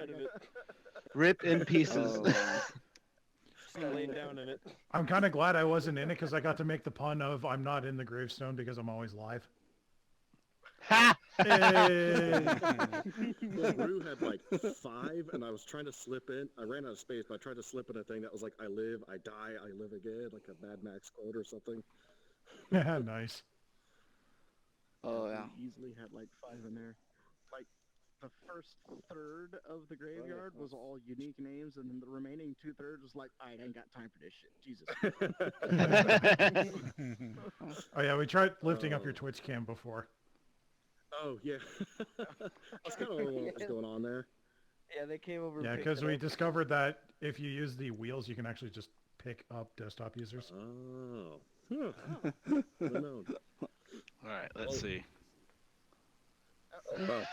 out of it. Rip in pieces. Oh, Just laid down in it. I'm kind of glad I wasn't in it because I got to make the pun of I'm not in the gravestone because I'm always live. Ha! Hey. Well, Rue had like 5, and I was trying to slip in. I ran out of space, but I tried to slip in a thing that was like, I live, I die, I live again, like a Mad Max quote or something. Yeah, nice. oh yeah. We easily had like 5 in there. Like the first third of the graveyard was all unique names, and then the remaining 2/3 was like, I ain't got time for this shit. Jesus. Oh yeah, we tried lifting up your Twitch cam before. Oh, yeah. I was kind of wondering what was going on there. Yeah, they came over. Yeah, and picked because it we up. discovered that if you use the wheels, you can actually just pick up desktop users. Oh. Huh. I don't know. All right, let's see. Oh.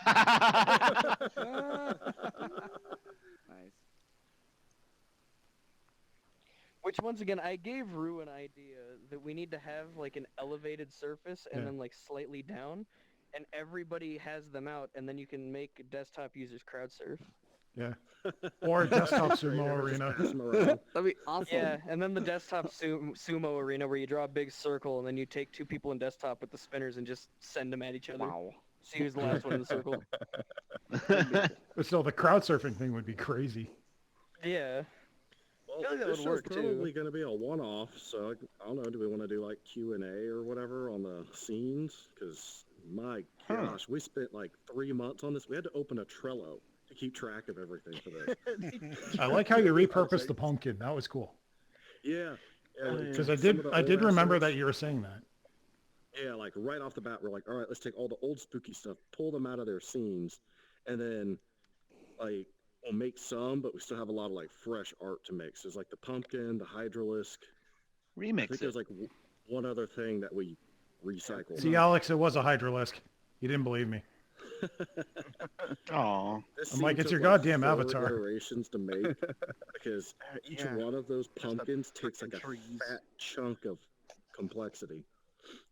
Nice. Which, once again, I gave Rue an idea that we need to have like an elevated surface and Yeah. then like slightly down, and everybody has them out, and then you can make desktop users crowd surf. Yeah. Or desktop sumo Just arena. pass 'em around. That'd be awesome. Yeah, and then the desktop sumo arena where you draw a big circle, and then you take 2 people in desktop with the spinners and just send them at each other. Wow. See who's the last one in the circle. But still, the crowd surfing thing would be crazy. Yeah. Well, feel like that this would show's work, too. probably going to be a one-off, so I don't know, do we want to do like Q&A or whatever on the scenes? Because, my gosh, we spent like 3 months on this. We had to open a Trello to keep track of everything for this. I like how you repurposed the pumpkin. That was cool. Yeah. Because I some did of the I did old remember assets- that you were saying that. Yeah, like right off the bat, we're like, all right, let's take all the old spooky stuff, pull them out of their scenes, and then, like, we'll make some, but we still have a lot of, like, fresh art to make. So there's, like, the pumpkin, the hydralisk. I think Remix there's, it. like, one other thing that we recycled. See, Alex, it was a hydralisk. You didn't believe me. Aw. This I'm like, scene it's took, your like, goddamn 4 avatar. iterations to make, because each Yeah. one of those Just the pumpkins takes, like, a frickin' trees. fat chunk of complexity,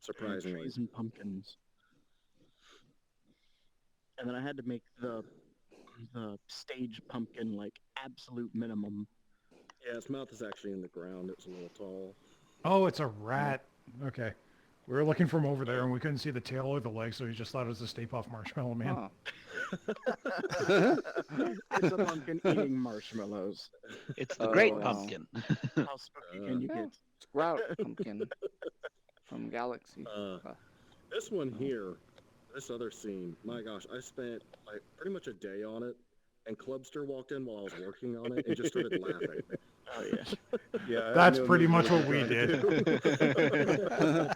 surprisingly. Trees and pumpkins. And then I had to make the stage pumpkin like absolute minimum. Yeah, its mouth is actually in the ground. It was a little tall. Oh, it's a rat. Okay. We were looking from over there, and we couldn't see the tail or the legs, so we just thought it was a Stay Puft Marshmallow Man. Huh. It's a pumpkin eating marshmallows. It's the Oh, Great wow. Pumpkin. How spooky can you Yeah. get? Sprout pumpkin from Galaxy. This one here, this other scene, my gosh, I spent like pretty much a day on it, and Clubster walked in while I was working on it and just started laughing. Oh yeah. Yeah, That's I knew pretty much immediately what we what did.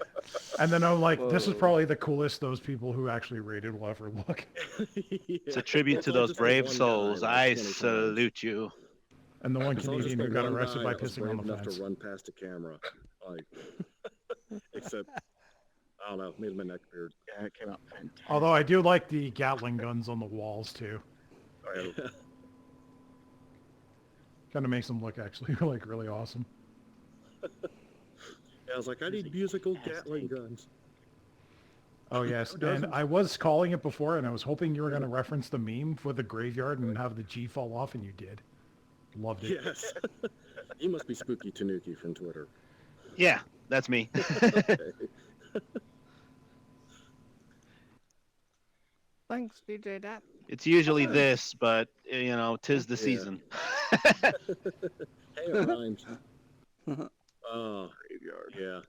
And then I'm like, this is Whoa. probably the coolest those people who actually rated will ever look. It's a tribute to It's all those just like brave one guy, souls. like I 20 times. salute you. And the one It's all just Canadian the who got one arrested guy by that was pissing on brave the enough fence. to run past the camera, like, except, I don't know, made my neck weird. Yeah, it came out fantastic. Although I do like the Gatling guns on the walls too. Kind of makes them look actually like really awesome. Yeah, I was like, I need musical Gatling guns. Oh yes, Who and doesn't? I was calling it before, and I was hoping you were going to reference the meme for the graveyard and have the G fall off, and you did. Loved it. Yes. You must be Spooky Tanuki from Twitter. Yeah, that's me. Thanks, DJ Dett. It's usually this, but you know, 'tis the Yeah. season. Hey, it rhymes. Oh, Graveyard. yeah.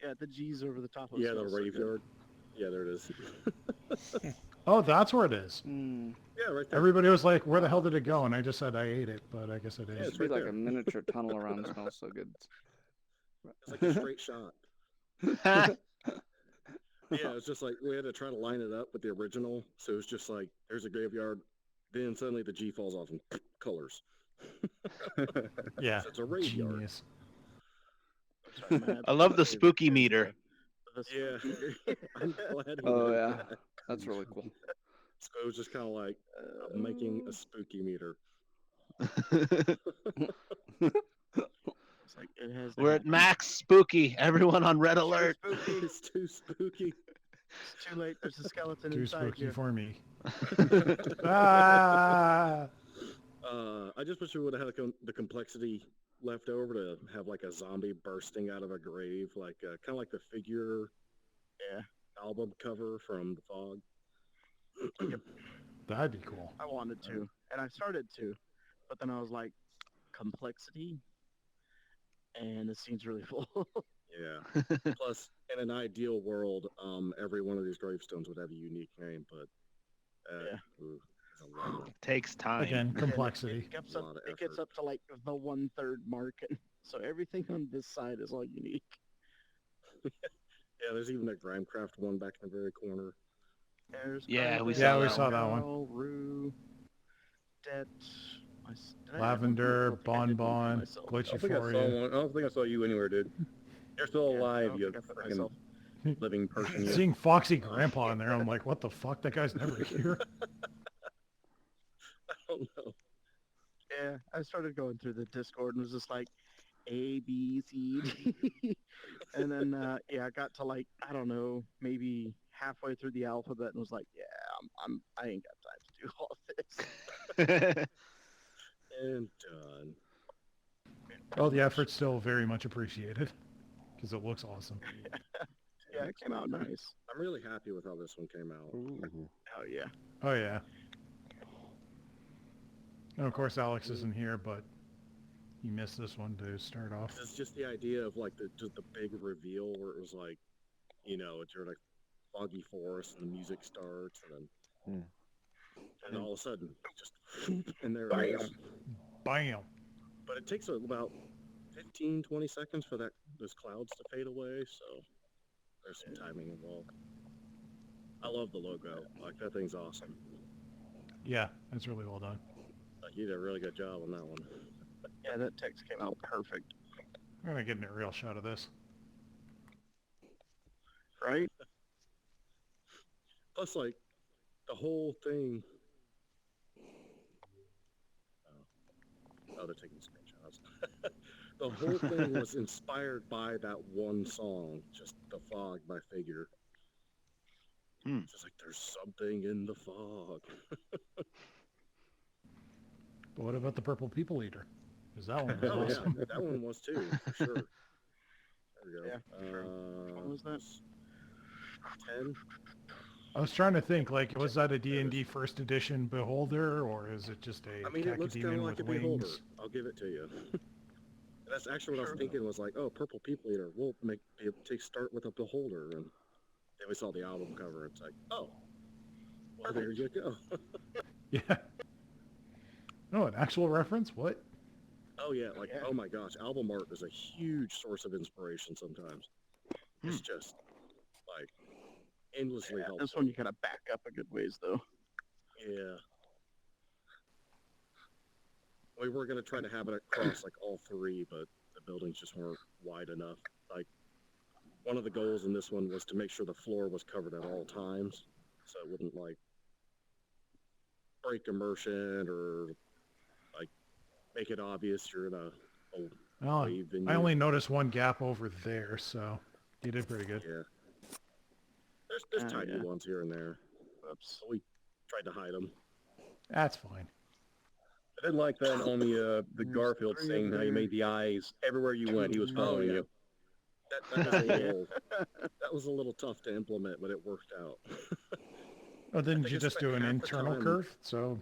Yeah, the G's over the top of Yeah, the smells so good. graveyard. Yeah, there it is. Oh, that's where it is. Hmm. Yeah, right there. Everybody was like, "Where the hell did it go?" And I just said I ate it, but I guess it Yeah, is. it's Should be right like there. a miniature tunnel around. Smells so good. It's like a straight shot. Yeah, it's just like we had to try to line it up with the original. So it's just like there's a graveyard, then suddenly the G falls off and colors. Yeah, So it's a graveyard. genius. I love the spooky meter. Yeah, I'm glad. he Oh did yeah, that. that's really cool. So it was just kind of like making a spooky meter. It's like, it has to We're at happen. max spooky. Everyone on red alert. It's too spooky. It's too late. There's a skeleton Too inside spooky you. for me. Ah! I just wish we would have had the complexity left over to have like a zombie bursting out of a grave, like kind of like the figure album cover from The Fog. That'd be cool. I wanted to, and I started to, but then I was like, complexity, and the scene's really full. Yeah. Plus, in an ideal world, every one of these gravestones would have a unique name, but ooh, it's a lot of- Takes time. Again, complexity. It gets up to like the 1/3 mark, and so everything on this side is all unique. Yeah, there's even a Grimecraft one back in the very corner. There's Yeah, we Grimecraft, saw we that saw one. that one. Rue, Dett, Lavender, Bonbon, I Glitchy don't think I saw Foria. one. I don't think I saw you anywhere, dude. You're still alive, you I put freaking myself. living person. You. Seeing Foxy Grandpa in there, I'm like, what the fuck? That guy's never here. I don't know. Yeah, I started going through the Discord and was just like A, B, C, D. And then I got to like, I don't know, maybe halfway through the alphabet and was like, yeah, I ain't got time to do all this. And done. Well, the effort's still very much appreciated because it looks awesome. Yeah, it came out nice. I'm really happy with how this one came out. Oh yeah. Oh yeah. And of course, Alex isn't here, but you missed this one to start off. It's just the idea of like just the big reveal where it was like, you know, it's your like foggy forest and the music starts and then and all of a sudden just and there it is. Bam. But it takes about 15-20 seconds for those clouds to fade away, so there's some timing involved. I love the logo. Like that thing's awesome. Yeah, that's really well done. Like you did a really good job on that one. Yeah, that text came out perfect. I'm gonna get an aerial shot of this. Right? Plus, like the whole thing. Oh, they're taking screenshots. The whole thing was inspired by that one song, just "The Fog" by Figure. It's just like there's something in the fog. But what about the Purple People Eater? Because that one was Oh awesome. yeah, that one was too, for sure. There we go. Yeah, for sure. What was that? 10. I was trying to think, like, was that a D&D first edition Beholder, or is it just a I mean, it looks kind of cacodemon like with a beholder. wings? I'll give it to you. That's actually what I was thinking. Was like, oh, Purple People Eater. We'll start with a beholder, and then we saw the album cover. It's like, oh, well, there you go. Yeah. No, an actual reference? What? Oh yeah, like oh my gosh, album art is a huge source of inspiration sometimes. It's just like endlessly helpful. This one you gotta back up a good ways though. Yeah. We were gonna try to have it across like all three, but the buildings just weren't wide enough. Like one of the goals in this one was to make sure the floor was covered at all times, so it wouldn't like break immersion or like make it obvious you're in a old Oh, wave venue. I only noticed one gap over there, so you did pretty good. Yeah. There's tiny yeah. ones here and there. Oops. We tried to hide them. That's fine. I did like that on the Garfield scene, how you made the eyes everywhere you went. He was following yeah. you. That was a little tough to implement, but it worked out. Oh, didn't think you I just spent do an half the internal time- curve? So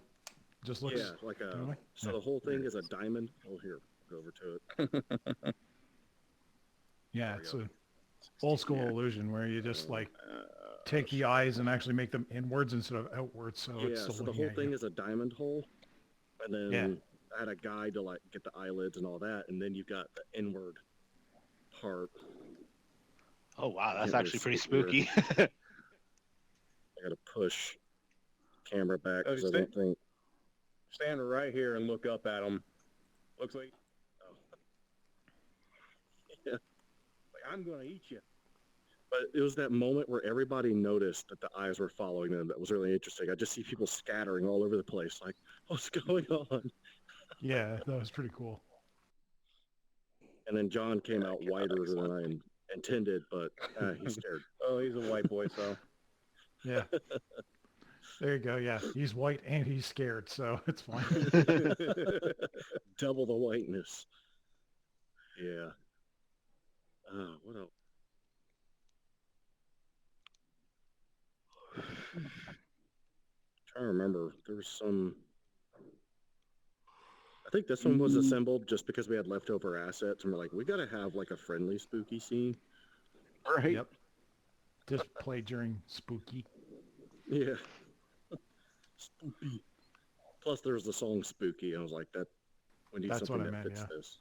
just looks... Yeah, like a. Really? So Yeah. the whole thing is a diamond. Oh, here, go over to it. Yeah, There we it's go. a old school illusion where you just like take the eyes and actually make them inwards instead of outwards. So Yeah, it's still so the looking whole at thing you. is a diamond hole, and then Yeah. I had a guide to like get the eyelids and all that, and then you've got the inward part. Oh wow, that's Can't actually really pretty see it here. spooky. I gotta push camera back Oh, because I you don't think. Stand right here and look up at him. Looks like, Oh. Yeah. like I'm gonna eat you. But it was that moment where everybody noticed that the eyes were following them. That was really interesting. I just see people scattering all over the place, like, what's going on? Yeah, that was pretty cool. And then John came out whiter than I intended, but he's scared. Oh, he's a white boy, so Yeah. There you go. Yeah, he's white and he's scared, so it's fine. Double the whiteness. Yeah. What else? Trying to remember. There was some. I think this one was assembled just because we had leftover assets, and we're like, we gotta have like a friendly spooky scene. Right. Yep. Just play during spooky. Yeah. Spooky. Plus, there's the song "Spooky," and I was like, "That we need That's something what I that meant, fits yeah. this."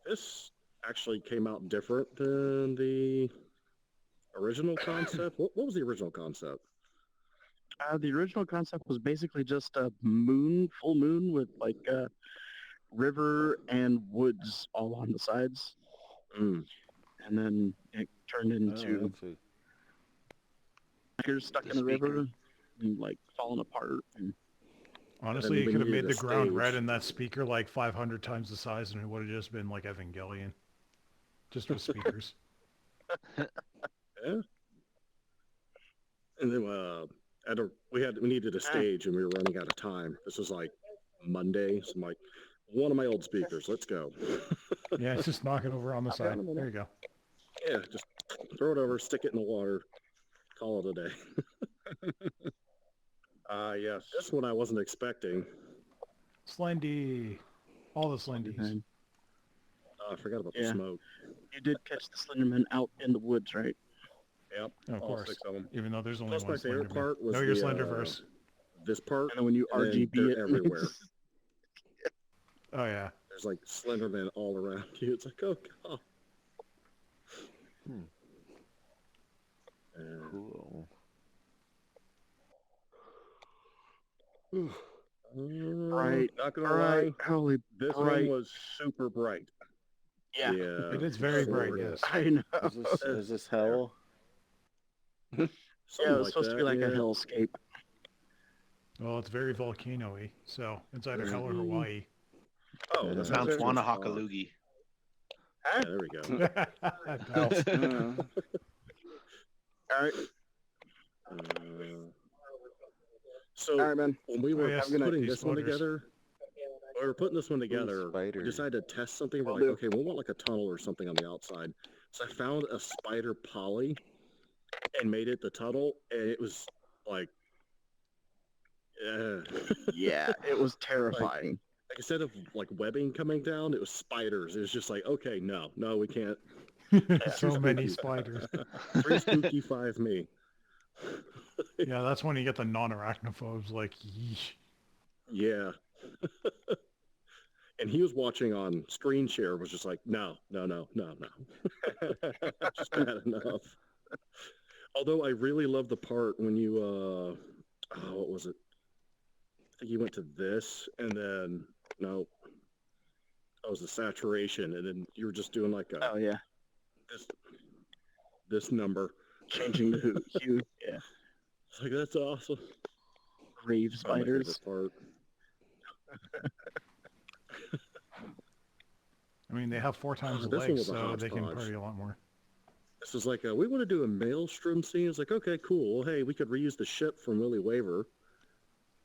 This actually came out different than the original concept. What was the original concept? The original concept was basically just a full moon with like a river and woods all on the sides. Mm. And then it turned into speakers stuck in the river and like falling apart. And Honestly, you we could have needed made a the ground stage. red and that speaker like 500 times the size, and it would have just been like Evangelion. Just with speakers. Yeah. And then we needed a stage, and we were running out of time. This was like Monday, so I'm like, one of my old speakers. Let's go. Yeah, just knock it over on the side. There you go. Yeah, just throw it over, stick it in the water, call it a day. Yes. This one I wasn't expecting. Slendy. All the Slendies. then I forgot about the Yeah. smoke. you did catch the Slenderman out in the woods, right? Yep. Of All course. 6 of them. Even though there's only Plus, one my favorite Slenderman. part was Know your the, Slenderverse. this part, And then when you and then RGB they're it, everywhere. Oh, yeah. There's like Slenderman all around you. It's like, oh god. Cool. Right. Not gonna All lie, right. Holy this bright. one was super bright. Yeah. Yeah. It is very bright, sort of. yes. I know. Is this hell? Yeah, Something it was like supposed to be that, like yeah. a hellscape. Well, it's very volcano-y, so it's either hell or Hawaii. Oh, that's Mount actually a spot. Wanahakalugi. Yeah, there we go. No. All right. So All right, man. when we were yes, putting these this one floaters. together, when we were putting this one together, we spider. decided to test something. We're Will like, do. okay, we want like a tunnel or something on the outside. So I found a spider poly and made it the tunnel, and it was like, Yeah, it was terrifying. like instead of like webbing coming down, it was spiders. It was just like, okay, no, we can't. So many spiders. 3 spooky, 5 me. Yeah, that's when you get the non-arachnophobes, like, yeesh. Yeah. And he was watching on screen share, was just like, no. Just bad enough. Although I really love the part when you, what was it? I think you went to this, and then, no, that was the saturation, and then you were just doing like Oh yeah, this number. changing the hue. Yeah, It's like, that's awesome. grave That's my spiders. favorite part. I mean, they have 4 times the This one legs, was a so they can hodgepodge. party a lot more. This is like, we want to do a maelstrom scene. It's like, okay, cool. Well, hey, we could reuse the ship from Willy Waver.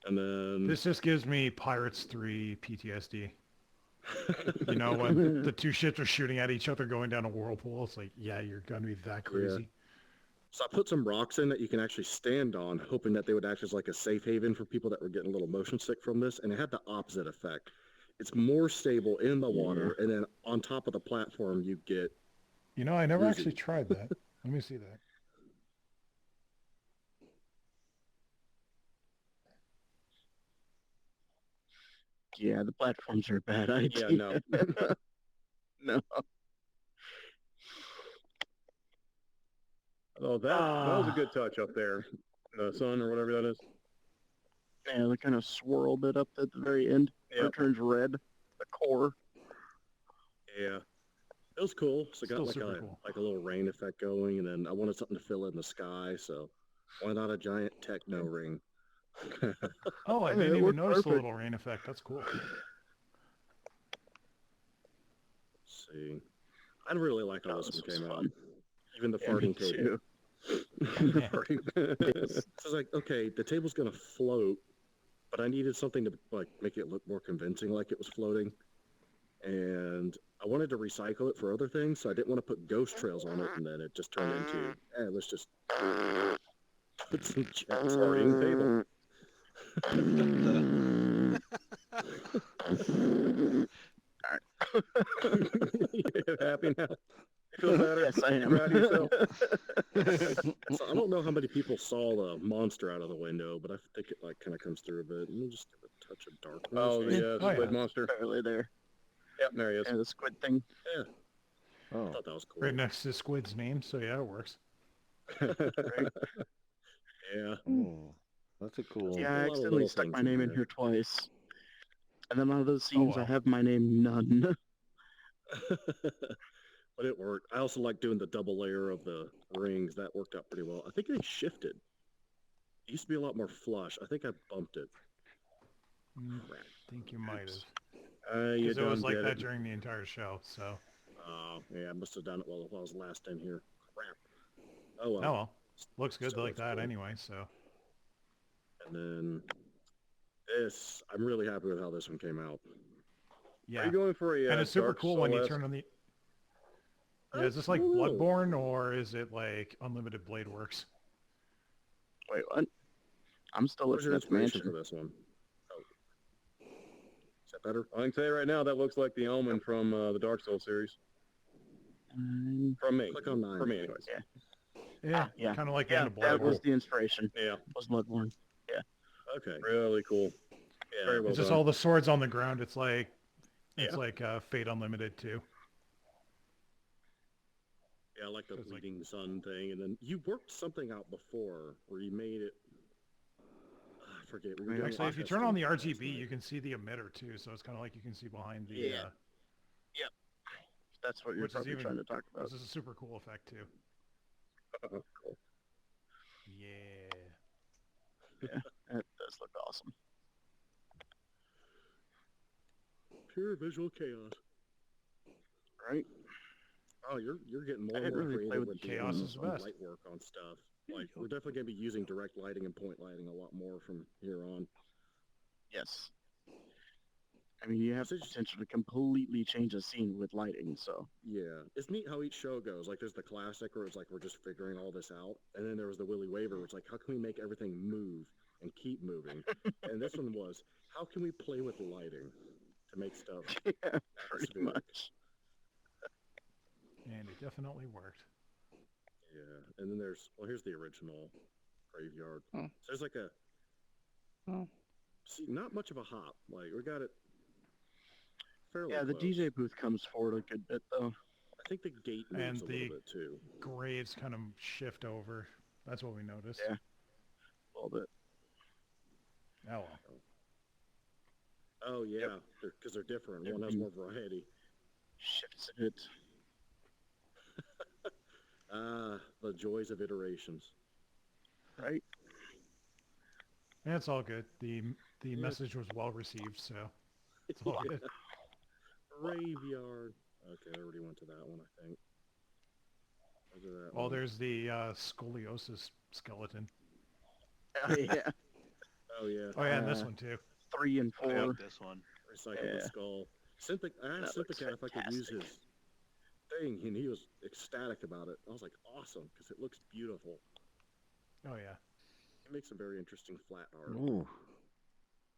And then... This just gives me Pirates 3 PTSD. You know, when the 2 ships are shooting at each other going down a whirlpool, it's like, yeah, you're going to be that crazy. So I put some rocks in that you can actually stand on, hoping that they would act as like a safe haven for people that were getting a little motion sick from this. And it had the opposite effect. It's more stable in the water, and then on top of the platform, you get... You know, I never Easy. actually tried that. Let me see that. Yeah, the platforms are a bad idea. Yeah, no. No. Oh, that was a good touch up there. The sun or whatever that is. Yeah, they kind of swirled it up at the very end. Where Yep. It turns red. The core. Yeah. It was cool. So I got Still like super a cool. like a little rain effect going, and then I wanted something to fill in the sky, so why not a giant techno ring? Oh, I Yeah, didn't it even worked notice the perfect. little rain effect. That's cool. See. I really like how Oh, this this one was came out. fun. Even the Yeah, me farting table. too. The party. So it's like, okay, the table's gonna float, but I needed something to like make it look more convincing, like it was floating. And I wanted to recycle it for other things, so I didn't want to put ghost trails on it, and then it just turned into, let's just put some jets Farting table. You happy now? You feel better? Yes, I You am. proud of yourself? So I don't know how many people saw the monster out of the window, but I think it like kind of comes through a bit. Let me just give a touch of darkness. Oh, the Oh, squid yeah. monster. Barely there. Yep, there he is. Yeah, the squid thing. Yeah, I Oh. thought that was cool. Right next to Squid's name, so yeah, it works. Yeah. Oh, that's a cool. Yeah, a lot I of accidentally little stuck things my in name in there. here twice. And then one of those scenes, I well. have my name none. But it worked. I also like doing the double layer of the rings. That worked out pretty well. I think they shifted. It used to be a lot more flush. I think I bumped it. I think you might have. You Because it was done like did that it. during the entire show, so. Yeah, I must have done it while I was last in here. Crap. Oh well. Oh well. Looks good Still like looks that cool. anyway, so. And then this, I'm really happy with how this one came out. Yeah. Are you going for a And it's super Dark cool when you Souls-esque? turn on the... Yeah, is this like Ooh. Bloodborne, or is it like Unlimited Blade Works? Wait, what? I'm still Where's your looking at the inspiration mansion. for this one? Oh. Is that better? I can say right now that looks like the Omen from the Dark Souls series. From me. Click on 9. For me, anyways. Yeah. Yeah. Kind of like the Yeah, end of that was Bloodborne. the inspiration. Yeah, Was Bloodborne. Okay. really cool. Yeah. Very well It's just done. all the swords on the ground. It's like... It's Yeah. like Fate Unlimited too. Yeah, I like the It's like- bleeding sun thing. And then you worked something out before where you made it. I forget. We were doing Actually, it if you last turn on the night. RGB, you can see the emitter too, so it's kind of like you can see behind the... Yeah. That's what you're Which is probably even- trying to talk about. This is a super cool effect too. Cool. Yeah. That does look awesome. Pure visual chaos. Right? Oh, you're getting more I and didn't more really play creative with with chaos the is the best. light work on stuff. Yeah, Like cool. we're definitely gonna be using direct lighting and point lighting a lot more from here on. Yes. I mean, you have the So just- potential to completely change a scene with lighting, so. Yeah, it's neat how each show goes. Like there's the classic where it's like we're just figuring all this out, and then there was the Willy Waver where it's like how can we make everything move and keep moving, and this one was how can we play with lighting to make stuff Yeah, pretty atmospheric. much. And it definitely worked. Yeah, and then here's the original graveyard. Oh. So there's like a Oh. see not much of a hop. Like we got it fairly Yeah, the close. DJ booth comes forward a good bit, though. I think the gate moves And a the- little bit too. Graves kind of shift over. That's what we noticed. Yeah. A little bit. Oh well. Oh yeah, because they're different. One has more variety. Shifts a bit. The joys of iterations. Right? Yeah, it's all good. The message was well received, so it's all good. Graveyard. Okay, I already went to that one, I think. Was it that Well, one? there's the scoliosis skeleton. Oh, yeah. Oh yeah, Oh yeah, and this Uh, one too. 3 and I 4. like this one. recycled yeah. the skull. I asked That looks Synthicad if I could use fantastic. his thing, and he was ecstatic about it. I was like, awesome, because it looks beautiful. Oh yeah. He makes some very interesting flat art. Ooh.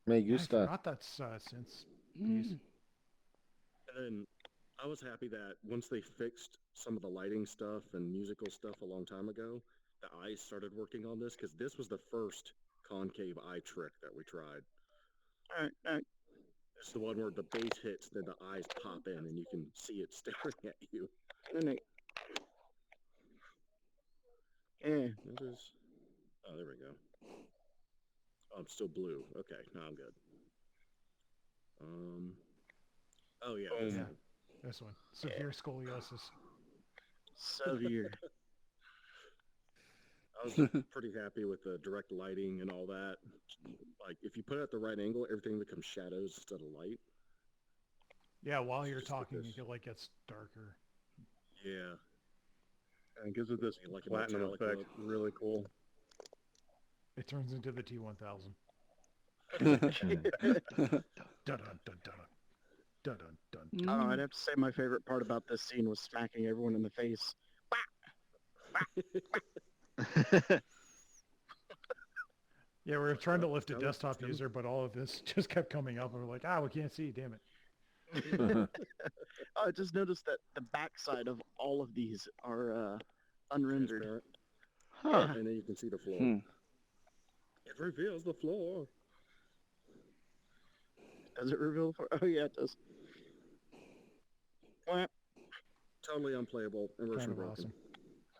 Me Yeah, I gusta. forgot that's since Mm. piece. And then I was happy that once they fixed some of the lighting stuff and musical stuff a long time ago, the eyes started working on this, because this was the first concave eye trick that we tried. Alright. It's the one where the bass hits, then the eyes pop in, and you can see it staring at you. Yeah. That is... Oh, there we go. Oh, I'm still blue. Okay, now I'm good. Oh yeah. Boom. this Yeah. one. This one. Severe scoliosis. Severe. I was pretty happy with the direct lighting and all that. Like, if you put it at the right angle, everything becomes shadows instead of light. Yeah, while you're Just like talking, this. it like gets darker. Yeah. And gives it this Like a platinum metallic effect. look. Really cool. It turns into the T1000. Dun dun dun dun dun dun dun. Oh, I'd have to say my favorite part about this scene was smacking everyone in the face. Yeah, we were trying to lift a That was desktop them. user, but all of this just kept coming up, and we're like, we can't see, damn it. Oh, I just noticed that the backside of all of these are unrendered. Transparent. Huh. And then you can see the floor. Hmm. It reveals the floor. Does it reveal for? Oh yeah, it does. Wah. Totally unplayable. Kind Immersion of broken.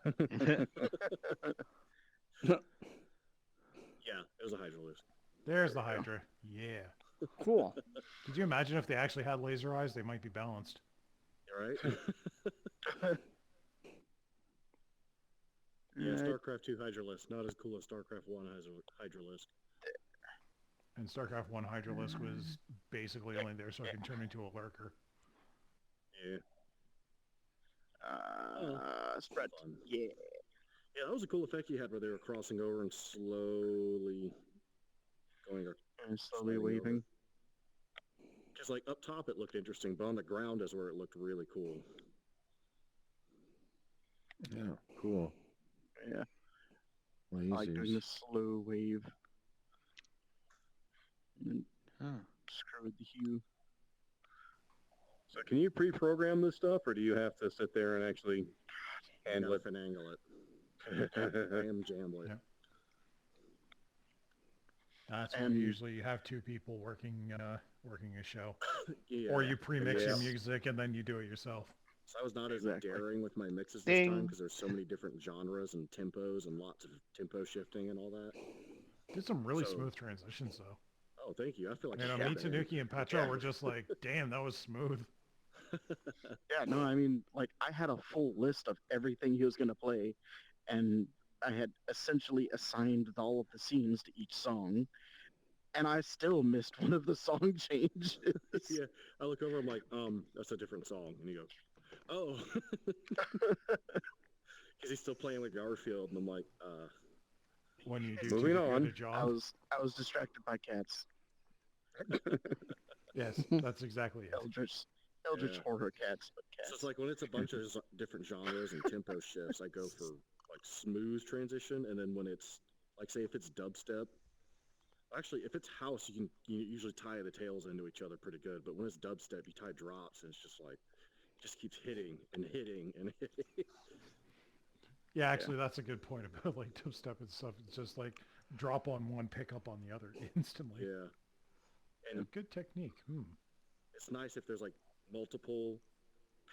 awesome. Yeah, it was a Hydralisk. There's the Hydra. Yeah. Cool. Could you imagine if they actually had laser eyes? They might be balanced. All right. Yeah, Alright. StarCraft 2 Hydralisk, not as cool as StarCraft 1 Hydralisk. And StarCraft 1 Hydralisk was basically only there so I can turn into a lurker. Yeah, Spread. fun. Yeah. Yeah, that was a cool effect you had where they were crossing over and slowly going. And slowly Sliding over. waving. Because like up top it looked interesting, but on the ground is where it looked really cool. Yeah, cool. Yeah. I like doing Lasers. the slow wave. And then Huh. screw with the hue. So can you pre-program this stuff, or do you have to sit there and actually handle it? Finagle it. Bam, jamble it. Yeah. That's when And- usually you have two people working a show. Yeah. Or you pre-mix your Yeah. music and then you do it yourself. So I was not as Exactly. daring with my mixes this time Ding. because there's so many different genres and tempos and lots of tempo shifting and all that. Did some really So- smooth transitions though. Oh, thank you. I feel like You know, a me, band. Tanuki, and Petra were just like, damn, that was smooth. Yeah, no, I mean, like, I had a full list of everything he was going to play, and I had essentially assigned all of the scenes to each song, and I still missed one of the song changes. Yeah, I look over, I'm like, that's a different song. And you go, oh. Because he's still playing like Garfield, and I'm like, When you do Moving too good on. a I job. was distracted by cats. Yes, that's exactly it. Eldritch Yeah. horror cats, but so cats. it's like when it's a bunch of different genres and tempo shifts, I go for like smooth transition, and then when it's like, say if it's dubstep, actually if it's house, you usually tie the tails into each other pretty good, but when it's dubstep, you tie drops, and it's just like, it just keeps hitting and hitting and hitting. Yeah, actually, that's a good point about like dubstep and stuff. It's just like drop on one, pick up on the other instantly. Yeah, and Good technique. it's nice if there's like multiple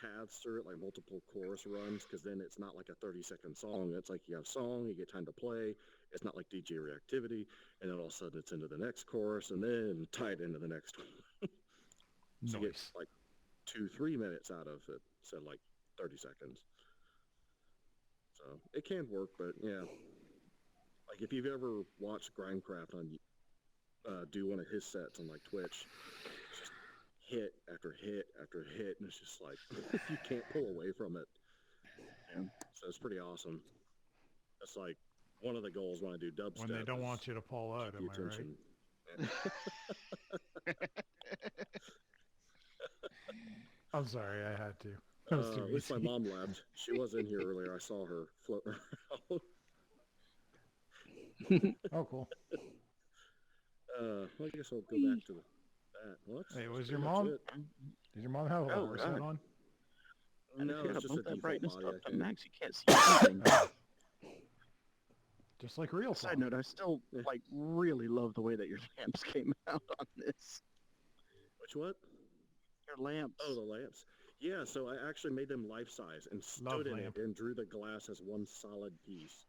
paths through it, like multiple chorus runs, because then it's not like a 30-second song. It's like you have a song, you get time to play. It's not like DJ reactivity, and then all of a sudden it's into the next chorus, and then tied into the next one. So you get Nice. like 2-3 minutes out of it, so like 30 seconds. So it can work, but yeah. Like if you've ever watched Grindcraft on do one of his sets on like Twitch, it's just hit after hit after hit, and it's just like you can't pull away from it. Yeah. So it's pretty awesome. That's like one of the goals when I do dubstep. When they don't is want you to pull out, keep am the I right? attention. I'm sorry, I had to. That was too At least my easy. mom left. She was in here earlier. I saw her floating around. Oh, cool. Well, I guess I'll go back to that. Well, that's Hey, was pretty your much mom? it. Did your mom have a Oh, horse God. hat on? And No, if you it's gotta just a bump that default brightness body, up I to think. max, you can't see anything. Just like real Side phone. note, I still like really love the way that your lamps came out on this. Which what? Your lamps. Oh, the lamps. Yeah, so I actually made them life size and Love stood in lamp. it and drew the glass as one solid piece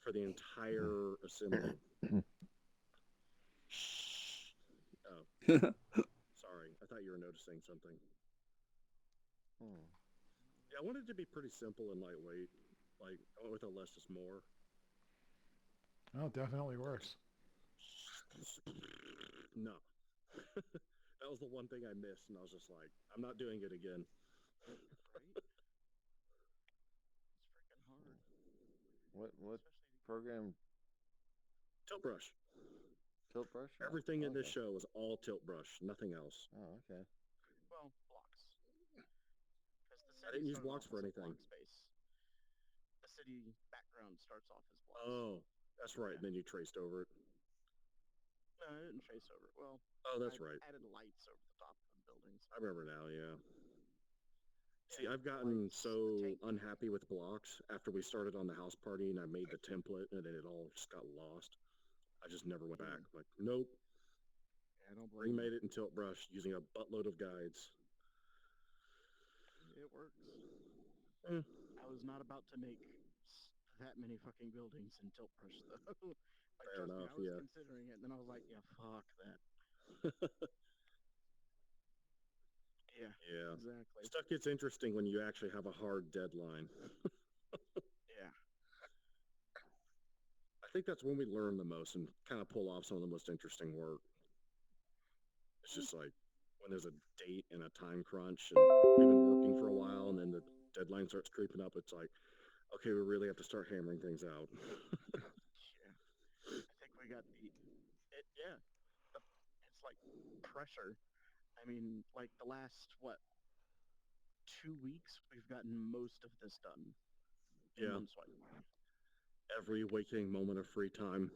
for the entire assembly. Oh, sorry. I thought you were noticing something. Yeah, I wanted it to be pretty simple and lightweight. Like, I went with a less is more. Oh, it definitely works. No. That was the one thing I missed, and I was just like, I'm not doing it again. What Especially program? Tilt brush. Tilt brush? Oh, Everything in this okay. show is all tilt brush, nothing else. Oh, okay. well, blocks. Because the I city didn't use started blocks off for as a anything. block space. The city background starts off as blocks. Oh, that's right. Yeah. And then you traced over it. No, I didn't trace over it. Well, Oh, that's I right. added lights over the top of the buildings. I remember now, yeah. See, Yeah, I've the gotten lights, the so tank. unhappy with blocks after we started on the house party and I made the template and then it all just got lost. I just never went back. Like, nope, I don't blame you. remade it in tilt brush using a buttload of guides. It works. Eh, I was not about to make that many fucking buildings in tilt brush though. Like, Fair trust me, enough, I was yeah. considering it, and then I was like, yeah, fuck that. Yeah, Yeah. exactly. Stuff gets interesting when you actually have a hard deadline. Yeah. I think that's when we learn the most and kind of pull off some of the most interesting work. It's just like when there's a date and a time crunch and we've been working for a while and then the deadline starts creeping up. It's like, okay, we really have to start hammering things out. Yeah. I think we got yeah. It's like pressure. I mean, like the last, 2 weeks, we've gotten most of this done in Yeah. one swipe. Every waking moment of free time.